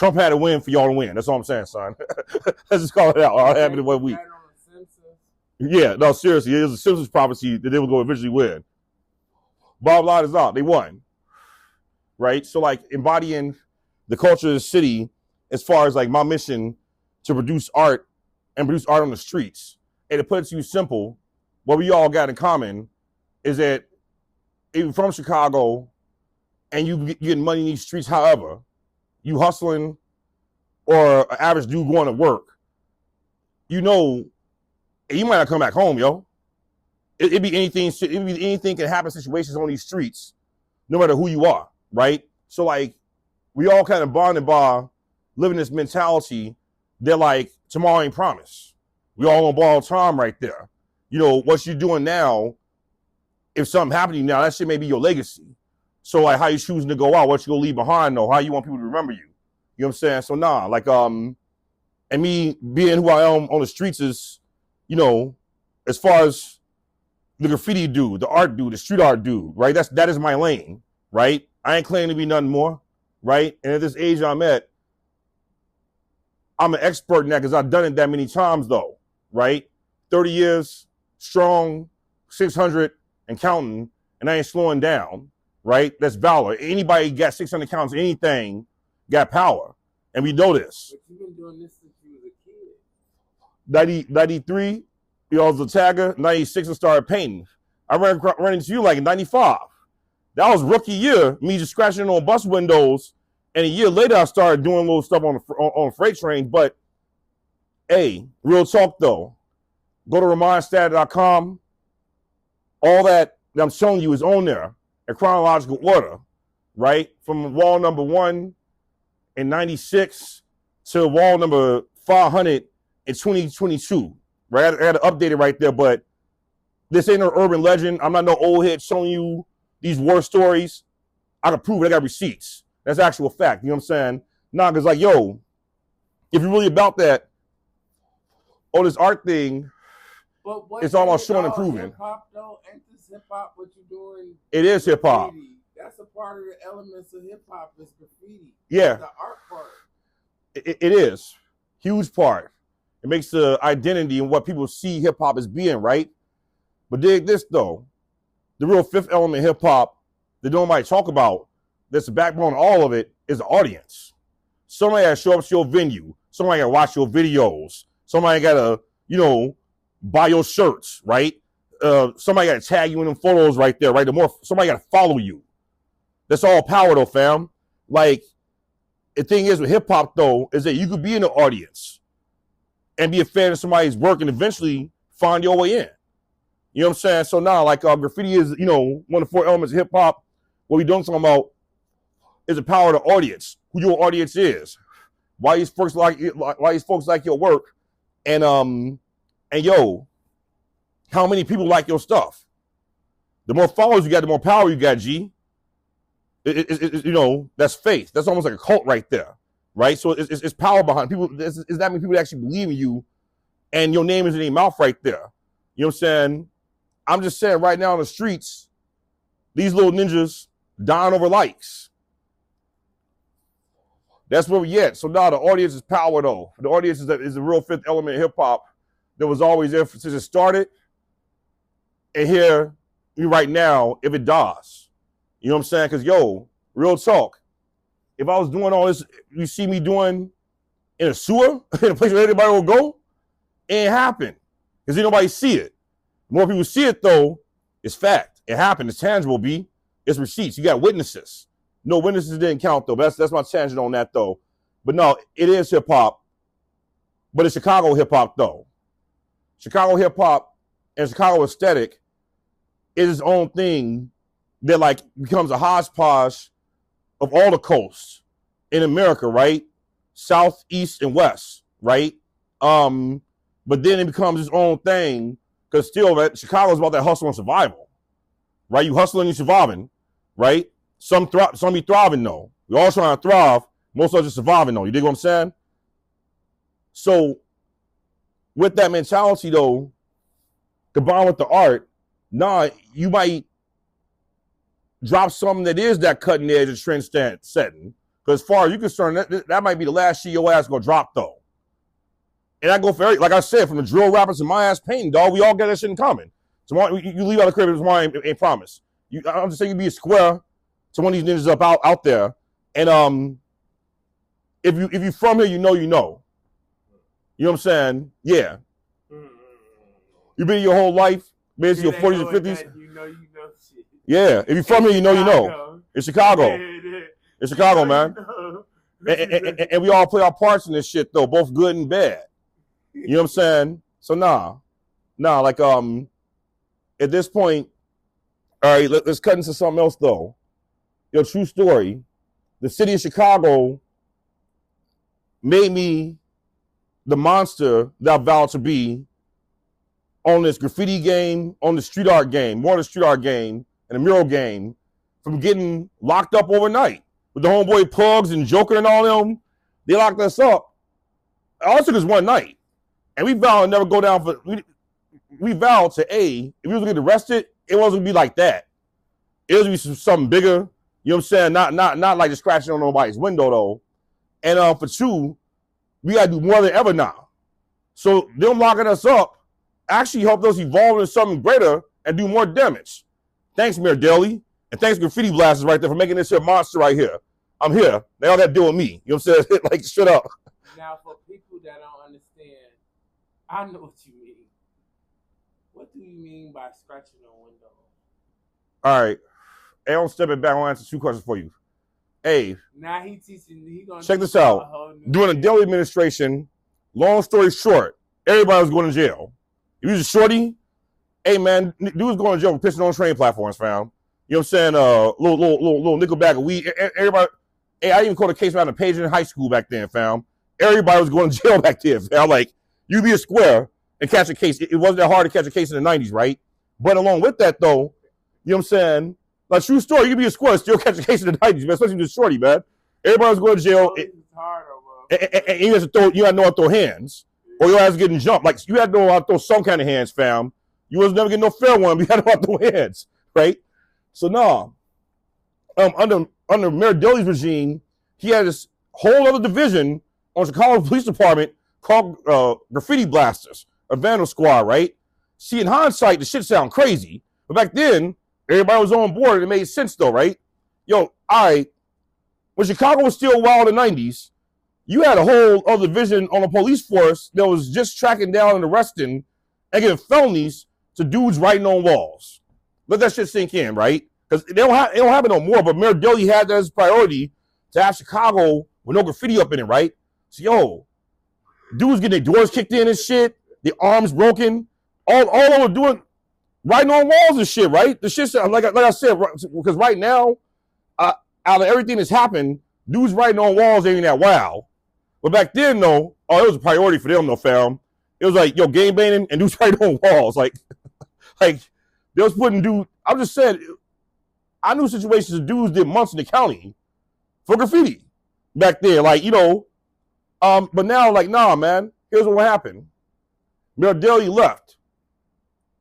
Trump had to win for y'all to win. That's all I'm saying, son. Let's just call it out. All happened in 1 week. Yeah, no, seriously, it was a Simpsons prophecy that they were going to eventually win. Bottom line is out. They won. Right? So, like, embodying the culture of the city as far as, like, my mission to produce art and produce art on the streets. And to put it to you simple, what we all got in common is that if you're from Chicago and you getting money in these streets, however, you hustling or an average dude going to work, you know, you might not come back home, yo. It'd be anything can happen situations on these streets, no matter who you are, right? So, like, we all kind of bonded by living this mentality that, like, tomorrow ain't promised. We all gonna borrow time right there. You know, what you're doing now, if something happened to you now, that shit may be your legacy. So, like, how you choosing to go out, what you gonna leave behind, though, how you want people to remember you. You know what I'm saying? So, nah, like, and me being who I am on the streets is, you know, as far as the graffiti dude, the art dude, the street art dude, right? That is my lane, right? I ain't claiming to be nothing more, right? And at this age I'm at, I'm an expert in that because I've done it that many times, though, right? 30 years, strong, 600 and counting, and I ain't slowing down, right? That's valor. Anybody got 600 counts, anything, got power. And we know this. But you've been doing this since you was a kid. 93, you know, I was a tagger. 96, I started painting. I ran into you like in 95. That was rookie year, me just scratching on bus windows. And a year later, I started doing little stuff on freight trains. But, hey, real talk, though. Go to remindstatic.com. All that I'm showing you is on there in chronological order, right? From wall number 1 in 96 to wall number 500 in 2022, right? I got to update it right there, but this ain't no urban legend. I'm not no old head showing you these war stories. I can prove it. I got receipts. That's actual fact. You know what I'm saying? Nah, because, like, yo, if you're really about that, oh, this art thing, it's almost showing and proving. Hip-hop, though? Ain't this hip-hop what you're doing? It is hip-hop. That's a part of the elements of hip-hop is graffiti. Yeah. The art part. It is. Huge part. It makes the identity and what people see hip-hop as being, right? But dig this, though. The real fifth element of hip-hop that nobody talk about, that's the backbone of all of it, is the audience. Somebody got to show up to your venue. Somebody got to watch your videos. Somebody got to, you know, buy your shirts, right? Somebody got to tag you in them photos right there, right? Somebody got to follow you. That's all power, though, fam. Like, the thing is with hip-hop, though, is that you could be in the audience and be a fan of somebody's work and eventually find your way in. You know what I'm saying? So now, like, graffiti is, you know, one of the 4 elements of hip-hop. What we don't talk about is the power of the audience, who your audience is, why these folks like your work, and yo, how many people like your stuff. The more followers you got, the more power you got, G. You know, that's faith. That's almost like a cult right there, right? So it's power behind people. Is that many people actually believe in you, and your name is in their mouth right there. You know what I'm saying? I'm just saying right now on the streets, these little ninjas dying over likes. That's where we at. So now the audience is power, though. The audience is the real fifth element of hip hop that was always there since it started. And here, right now, if it dies. You know what I'm saying? Because, yo, real talk. If I was doing all this, you see me doing in a sewer, in a place where everybody will go, it ain't happen. Because ain't nobody see it. The more people see it, though, it's fact. It happened. It's tangible, B. It's receipts. You got witnesses. No witnesses didn't count, though. That's my tangent on that, though. But no, it is hip-hop. But it's Chicago hip-hop, though. Chicago hip-hop and Chicago aesthetic is its own thing that, like, becomes a hodgepodge of all the coasts in America, right? South, East, and West, right? But then it becomes its own thing because still, right, Chicago's about that hustle and survival, right? You hustling, you surviving, right? Some be thriving, though. We all trying to thrive. Most of us are surviving, though. You dig what I'm saying? So with that mentality, though, combined with the art, you might drop something that is that cutting edge of trend setting, Because as far as you're concerned, that might be the last shit your ass gonna drop though. And I go for like I said, from the drill rappers to my ass painting, dog, we all got that shit in common. Tomorrow you leave out the crib, tomorrow ain't promise. I'm just saying you be a square to one of these ninjas out there. And if you from here, you know. You know what I'm saying? Yeah. You been your whole life, basically your 40s and 50s. You know shit. Yeah. If you from here, you know. It's Chicago. It's Chicago, man. And we all play our parts in this shit though, both good and bad. You know what I'm saying? So nah, like at this point, all right, let's cut into something else though. Yo, true story. The city of Chicago made me the monster that I vowed to be on this graffiti game, on the street art game, more of the street art game and the mural game, from getting locked up overnight with the homeboy Pugs and Joker and all them. They locked us up. All it took us one night. And we vowed to never go down for, we vowed to if we was gonna get arrested, it wasn't gonna be like that. It was gonna be something bigger. You know what I'm saying? Not like just scratching on nobody's window though. And for two, we gotta do more than ever now. So them locking us up actually helped us evolve into something greater and do more damage. Thanks, Mayor Daly. And thanks, Graffiti Blasters right there for making this here monster right here. I'm here. They all got to deal with me. You know what I'm saying? Like, shut up. Now, for people that don't understand, I know what you mean. What do you mean by scratching on windows? All right. Hey, I'm stepping back. I want to answer two questions for you. Hey. Now he teaching. He gonna check this out. During the Daly administration, long story short, everybody was going to jail. If you was a shorty, hey, man, dude was going to jail for pissing on train platforms, fam. You know what I'm saying? Little nickel bag of weed. Everybody. Hey, I even caught a case around a page in high school back then, fam. Everybody was going to jail back then, fam. Like, you be a square and catch a case. It wasn't that hard to catch a case in the 90s, right? But along with that, though, you know what I'm saying? Like, true story, you can be a square and still catch a case in the 90s, man. Especially just shorty, man. Everybody was going to jail. And you had to know how to throw hands. Or your ass getting jumped. Like, you had to know how to throw some kind of hands, fam. You was never getting no fair one, but you had to know how to throw hands, right? So, no. Under Mayor Daly's regime, he had this whole other division on Chicago Police Department called Graffiti Blasters, a vandal squad, right? See, in hindsight, the shit sound crazy. But back then, everybody was on board and it made sense though, right? Yo, all right, when Chicago was still wild in the 90s, you had a whole other division on the police force that was just tracking down and arresting and giving felonies to dudes writing on walls. Let that shit sink in, right? Because it don't happen no more, but Mayor Daly had that as a priority to have Chicago with no graffiti up in it, right? So, yo, dudes getting their doors kicked in and shit, their arms broken, all over doing, writing on walls and shit, right? The shit, like I said, because right now, out of everything that's happened, dudes writing on walls ain't that wild. But back then, though, it was a priority for them, though, fam. It was like, yo, game banging and dudes writing on walls. Like they was putting dudes, I'm just saying, I knew situations of dudes did months in the county for graffiti back there. Like, you know, but now, like, nah, man, here's what happened. Mayor Daly left.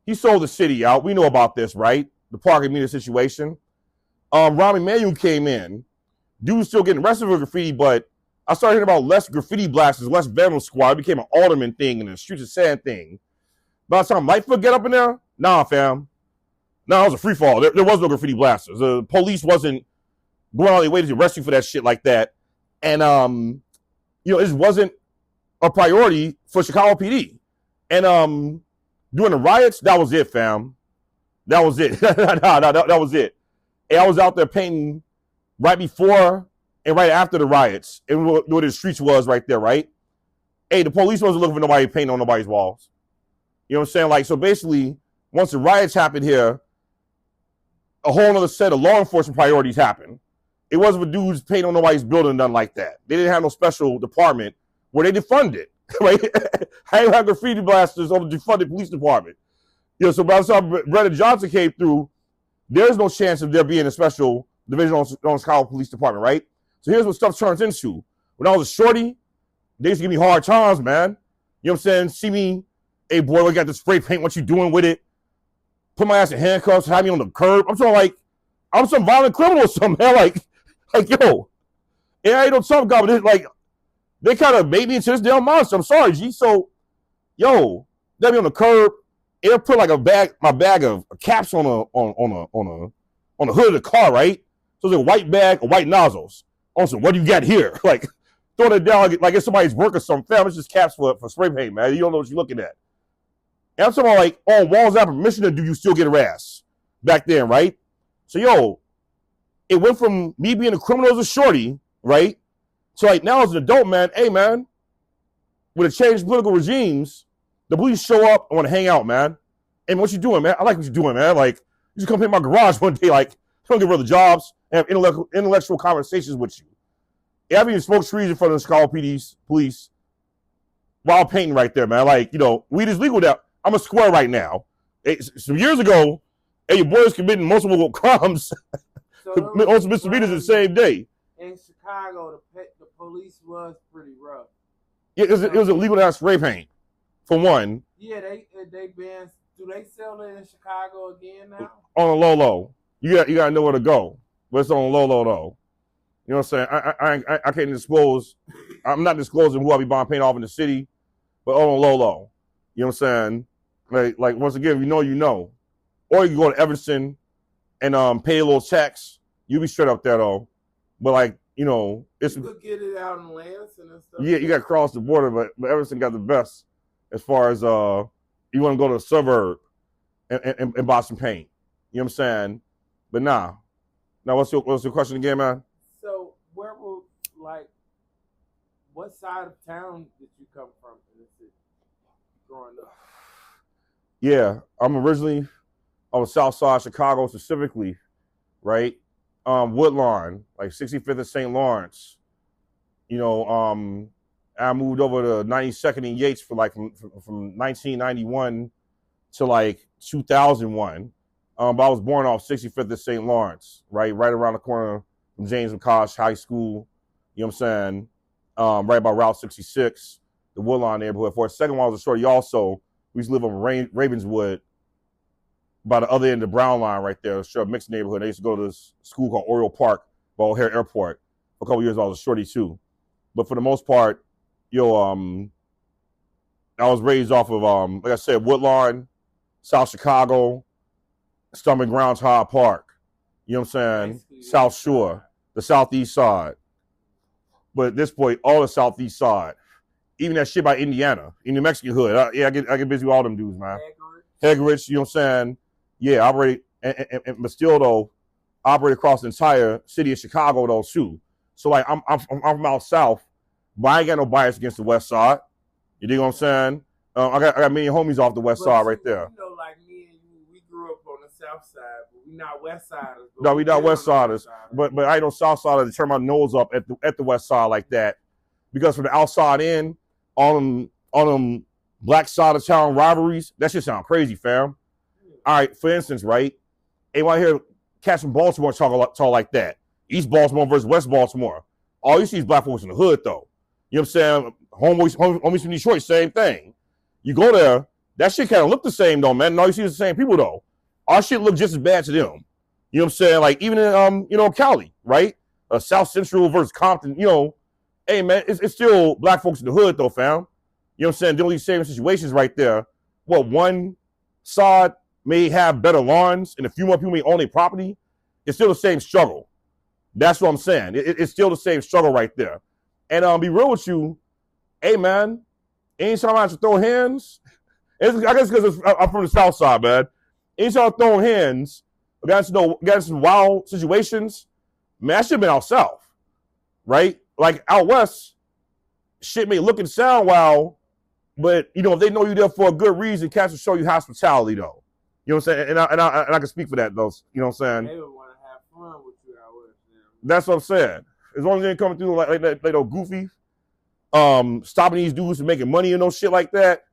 He sold the city out. We know about this, right? The parking meter situation. Rahm Emanuel came in. Dudes still getting arrested for graffiti, but I started hearing about less graffiti blasters, less vandal squad. It became an alderman thing and a streets of sand thing. By the time Lightfoot get up in there, nah, fam. No, it was a free fall. There was no graffiti blasters. The police wasn't going out of their way to arrest you for that shit like that. And, you know, it just wasn't a priority for Chicago PD. And during the riots, that was it, fam. That was it. that was it. And I was out there painting right before and right after the riots. And what the streets was right there, right? Hey, the police wasn't looking for nobody painting on nobody's walls. You know what I'm saying? Like, so basically, once the riots happened here, a whole other set of law enforcement priorities happened. It wasn't for dudes painting on nobody's building, nothing like that. They didn't have no special department where they defund it, right? I didn't have graffiti blasters on the defunded police department. You know, so by the time Brennan Johnson came through, there's no chance of there being a special division on Chicago Police Department, right? So here's what stuff turns into. When I was a shorty, they used to give me hard times, man. You know what I'm saying? See me, hey, boy, we got the spray paint. What you doing with it? Put my ass in handcuffs, have me on the curb. I'm talking like I'm some violent criminal or something, man. Like, yo, And I ain't no tough guy, but like, they kind of made me into this damn monster. I'm sorry, G. So, yo, they be on the curb. It'll put like my bag of caps on the hood of the car, right? So it's a white bag of white nozzles. Also, what do you got here? Like, throwing it down like it's somebody's work or something. Fam, it's just caps for spray paint, man. You don't know what you're looking at. And I'm talking about like on walls out permission, or do you still get harassed back then, right? So, yo, it went from me being a criminal as a shorty, right? So like now as an adult, man, hey man, with a changed political regimes, the police show up and want to hang out, man. And what you doing, man? I like what you're doing, man. Like, you just come in my garage one day, like, don't get rid of jobs and have intellectual conversations with you. Yeah, I've even smoked trees in front of the Chicago PD's police while painting right there, man. Like, you know, weed is legal now. I'm a square right now. Some years ago, hey, your boys committing multiple crimes, multiple misdemeanors the same day. In Chicago, the police was pretty rough. Yeah, it was illegal to have spray paint. For one. Yeah, they banned. Do they sell it in Chicago again now? On a low. You gotta know where to go. But it's on a low though. You know what I'm saying? I can't disclose. I'm not disclosing who I be buying paint off in the city, but on a low. You know what I'm saying? Like once again, you know. Or you can go to Evanston and pay a little tax. You be straight up there though. But like, you know, it's you could get it out in Lansing and stuff. Yeah, you gotta cross the border, but Evanston got the best. As far as you want to go to a suburb and buy some paint. You know what I'm saying? But nah. Now, what's your question again, man? So, what side of town did you come from in the city growing up? Yeah, I'm originally on the south side of Chicago specifically, right? Woodlawn, like 65th and St. Lawrence. You know, I moved over to 92nd and Yates for like from 1991 to like 2001. But I was born off 65th and St. Lawrence, right around the corner from James McCosh High School. You know what I'm saying? Right by Route 66, the Woodlawn neighborhood. For a second while I was a shorty also, we used to live on Ravenswood by the other end of the Brown Line right there, a mixed neighborhood. I used to go to this school called Oriole Park by O'Hare Airport. For a couple years I was a shorty too. But for the most part, I was raised off of, like I said, Woodlawn, South Chicago, Stomping Grounds, Hyde Park. You know what I'm saying? South Shore, the southeast side. But at this point, all the southeast side, even that shit by Indiana, in the Mexican hood. I get busy with all them dudes, man. Heggerich, you know what I'm saying? Yeah, operate, but still though, operate across the entire city of Chicago though too. So like, I'm from out south. But I ain't got no bias against the west side. You dig what I'm saying? I got many homies off the west side right there. You know, like me and you, we grew up on the south side, but we not west siders. No, we not west siders. But I ain't no south sider to turn my nose up at the west side like that. Because from the outside in, on them black side of town rivalries, that shit sound crazy, fam. All right, for instance, right? Anyone here cats from Baltimore talk like that. East Baltimore versus West Baltimore. All you see is black folks in the hood, though. You know what I'm saying? Homies from Detroit, same thing. You go there, that shit kind of look the same, though, man. And all you see is the same people, though. Our shit look just as bad to them. You know what I'm saying? Like, even in, Cali, right? South Central versus Compton, hey, man, it's still black folks in the hood, though, fam. You know what I'm saying? Dealing with these same situations right there. Well, one side may have better lawns and a few more people may own their property. It's still the same struggle. That's what I'm saying. It's still the same struggle right there. And be real with you, hey, man, anytime I have to throw hands, I guess because I'm from the south side, man. Anytime I'm throwing hands, got some wild situations, man, I should have been out south, right? Like out west, shit may look and sound wild, but, if they know you there for a good reason, cats will show you hospitality, though. You know what I'm saying? And I can speak for that, though. You know what I'm saying? They would want to have fun with you out west. That's what I'm saying. As long as they ain't coming through like no goofy, stopping these dudes from making money and no shit like that,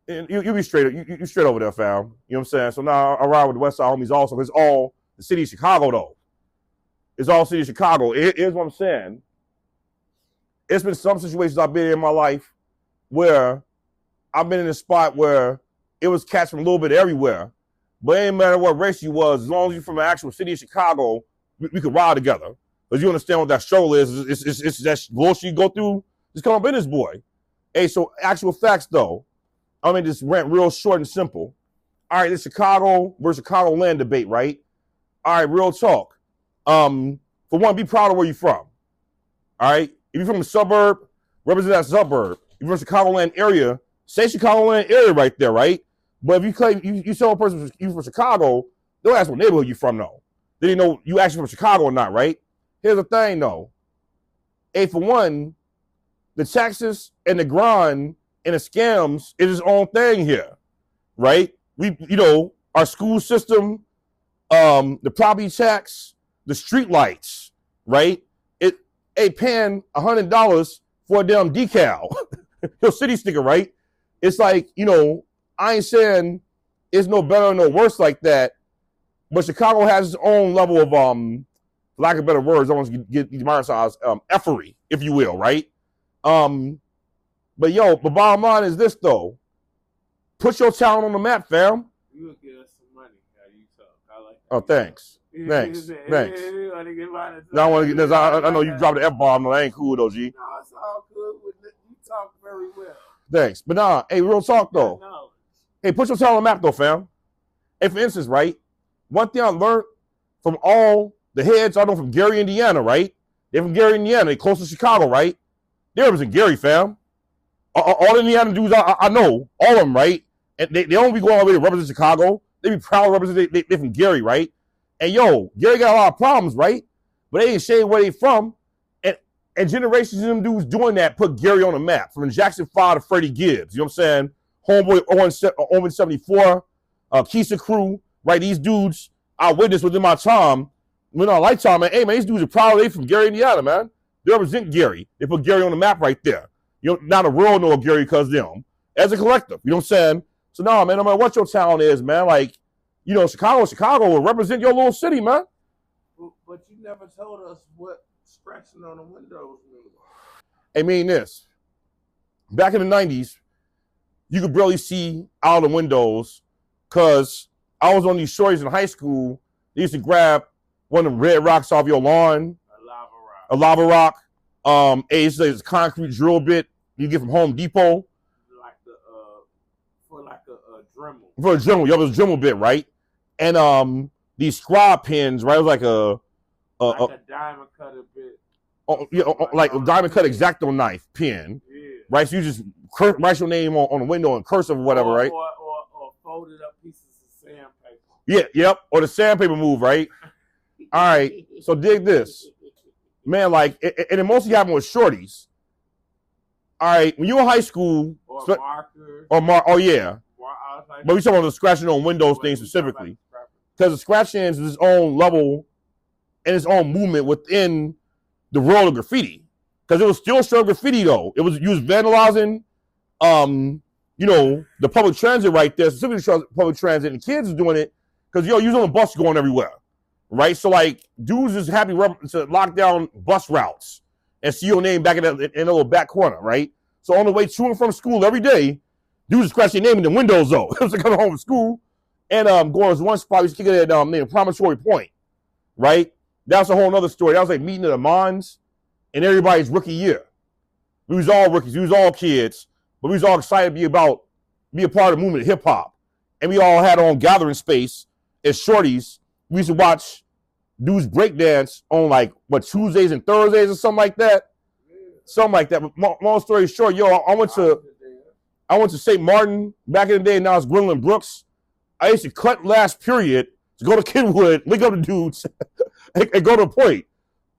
and you be straight. You straight over there, fam. You know what I'm saying? So now I ride with the West Side homies also. It's all the city of Chicago, though. It's all city of Chicago. Here's what I'm saying. It's been some situations I've been in my life where I've been in a spot where it was cats from a little bit everywhere. But it ain't matter what race you was, as long as you're from the actual city of Chicago, we could ride together. But you understand what that struggle is. It's that bullshit you go through. Just come up in this boy. Hey, so actual facts though. I mean, this rant real short and simple. All right, this Chicago versus Chicago land debate, right? All right, real talk. For one, be proud of where you're from. All right, if you're from a suburb, represent that suburb. If you're from the Chicagoland area, say Chicagoland area right there, right? But if you claim you tell a person you from Chicago, they'll ask what neighborhood you from though. They didn't know you actually from Chicago or not, right? Here's the thing though. Hey, for one, the taxes and the grind and the scams is its own thing here, right? We, our school system, the property tax, the street lights, right? Paying $100 for a damn decal, your city sticker, right? It's like, I ain't saying it's no better or no worse like that, but Chicago has its own level of, for lack of better words, I want to get these minor effery, if you will, right? But bottom line is this though. Put your talent on the map, fam. You will get us some money. How you talk? I like that. Oh, thanks. Thanks. No, I want to get this. I know you dropped the F-bomb. No, that ain't cool though, G. No, it's all good. You talk very well. Thanks. But nah, hey, real talk though. Hey, put your talent on the map though, fam. Hey, for instance, right? One thing I learned from all the heads I know from Gary, Indiana, right? They're from Gary, Indiana. They close to Chicago, right? They represent Gary, fam. All the Indiana dudes I know, all of them, right? And they don't be going all the way to represent Chicago. They be proud to represent, they from Gary, right? And Gary got a lot of problems, right? But they ain't shade where they from. And generations of them dudes doing that put Gary on the map. From Jackson 5 to Freddie Gibbs. You know what I'm saying? Homeboy Owen 74, Keisa Crew, right? These dudes I witnessed within my time, within our lifetime, man. Hey, man, these dudes are proud they from Gary, Indiana, man. They represent Gary. They put Gary on the map right there. Now the world know Gary because them. As a collective, you know what I'm saying? So no, man, no matter what your talent is, man, like, Chicago will represent your little city, man. But you never told us what scratching on the windows mean. I mean this. Back in the 90s, you could barely see out of the windows because I was on these shorties in high school. They used to grab one of the red rocks off your lawn. A lava rock. It's a concrete drill bit you get from Home Depot. For a Dremel. For a Dremel. It was a Dremel bit, right? And these squad pins, right? It was like a diamond cutter bit. Like a diamond cut X-Acto knife pin. Yeah. Right? So you just write your name on the window in cursive or whatever, right? Or folded up pieces of sandpaper. Yeah, yep. Or the sandpaper move, right? All right. So dig this. Man, like, and it mostly happened with shorties. All right, when you were in high school, markers. Oh yeah. But we talking about the scratching on windows thing specifically, because the scratching is its own level and its own movement within the world of graffiti. Because it was still straight graffiti though. You was vandalizing, the public transit right there, specifically public transit, and kids are doing it because you was on the bus going everywhere. Right, so like dudes is happy to lock down bus routes and see your name back in a little back corner, right? So on the way to and from school every day, dudes scratch your name in the windows though. It was coming home from school and going to one spot, we was kicking it at named Promontory Point, right? That's a whole other story. That was like meeting at the Mons in everybody's rookie year. We was all rookies, we was all kids, but we was all excited to be a part of the movement of hip hop, and we all had our own gathering space as shorties. We used to watch dudes breakdance on Tuesdays and Thursdays or something like that. Something like that. But long story short, I went to St. Martin back in the day, and now it's Gwendolyn Brooks. I used to cut last period to go to Kenwood, link up the dudes, and go to the point.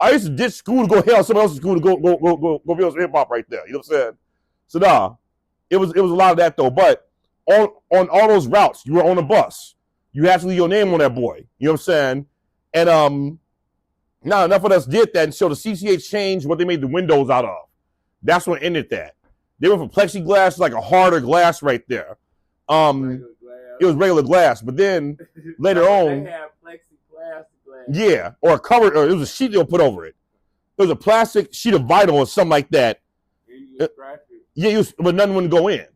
I used to ditch school to go hell someone else's school to go be on some hip hop right there. You know what I'm saying? So nah, it was a lot of that though. But on all those routes, you were on a bus. You had to leave your name on that boy. You know what I'm saying? And now enough of us did that until the CTA changed what they made the windows out of. That's what ended that. They went from plexiglass to like a harder glass right there. It was regular glass, but then later on, they had plexiglass glass. Yeah, or a cover, or it was a sheet they'll put over it. It was a plastic sheet of vinyl or something like that. Yeah, but nothing wouldn't go in.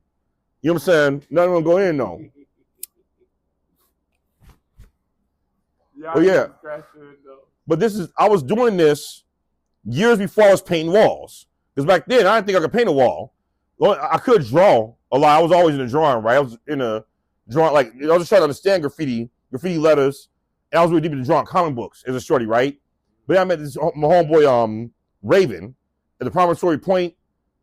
You know what I'm saying? Nothing would go in, though. Oh yeah. But I was doing this years before I was painting walls. Because back then, I didn't think I could paint a wall. I could draw a lot. I was always in a drawing, right? I was in a drawing, like, I was just trying to understand graffiti letters, and I was really deep into drawing comic books as a shorty, right? But then I met my homeboy, Raven, at the Promontory Point.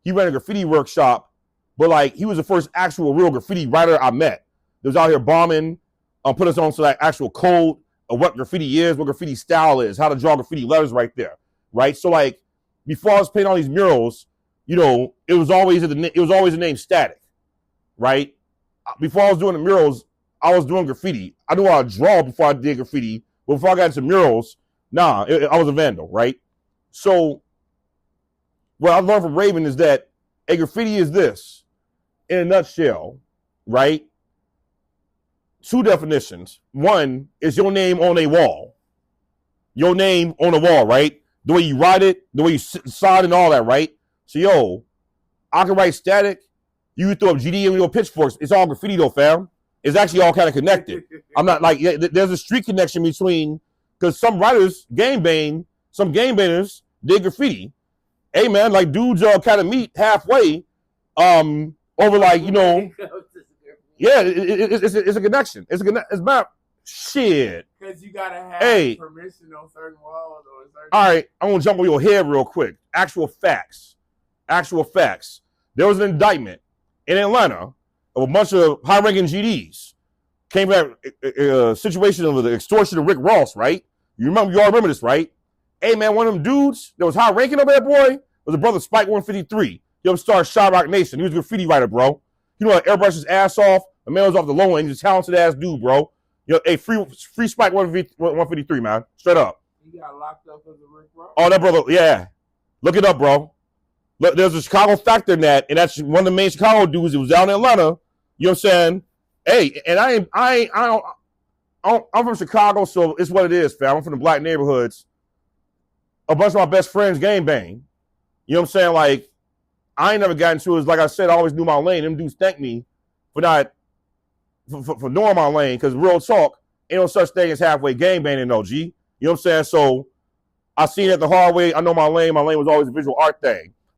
He ran a graffiti workshop, but like, he was the first actual real graffiti writer I met. That was out here bombing, put us on to that actual code of what graffiti is, what graffiti style is, how to draw graffiti letters right there, right? So like, before I was painting all these murals, you know, it was always the name Statik, right? Before I was doing the murals, I was doing graffiti. I knew how to draw before I did graffiti, but before I got into murals, I was a vandal, right? So what I learned from Raven is that a graffiti is this, in a nutshell, right? 2 definitions. One is your name on a wall. Your name on a wall, right? The way you write it, the way you sign and all that, right? So, yo, I can write Statik. You throw up GD and your pitchforks. It's all graffiti though, fam. It's actually all kind of connected. I'm not like, there's a street connection between, because some writers some game bangers did graffiti. Hey, man, like dudes kind of meet halfway over like, you know, yeah, it's a connection. It's not shit. Because you got to have permission on certain walls. All right, I'm going to jump on your head real quick. Actual facts. There was an indictment in Atlanta of a bunch of high-ranking GDs. Came back a situation of the extortion of Rick Ross, right? You all remember this, right? Hey, man, one of them dudes that was high-ranking over there, boy, was a brother Spike 153. He started Shot Rock Nation. He was a graffiti writer, bro. You know, like airbrush his ass off. The man was off the low end. He's a talented-ass dude, bro. You know, hey, free Spike 153, man. Straight up. He got locked up as a Rick Ross? Oh, that brother, yeah. Look it up, bro. Look, there's a Chicago factor in that, and that's one of the main Chicago dudes. It was down in Atlanta. You know what I'm saying? Hey, and I'm from Chicago, so it's what it is, fam. I'm from the black neighborhoods. A bunch of my best friends gang bang. You know what I'm saying? Like, I ain't never gotten to it. Like I said, I always knew my lane. Them dudes thank me for not for knowing my lane, because real talk, ain't no such thing as halfway gang banging, no, G. You know what I'm saying? So I seen it the hard way. I know my lane. My lane was always a visual art thing.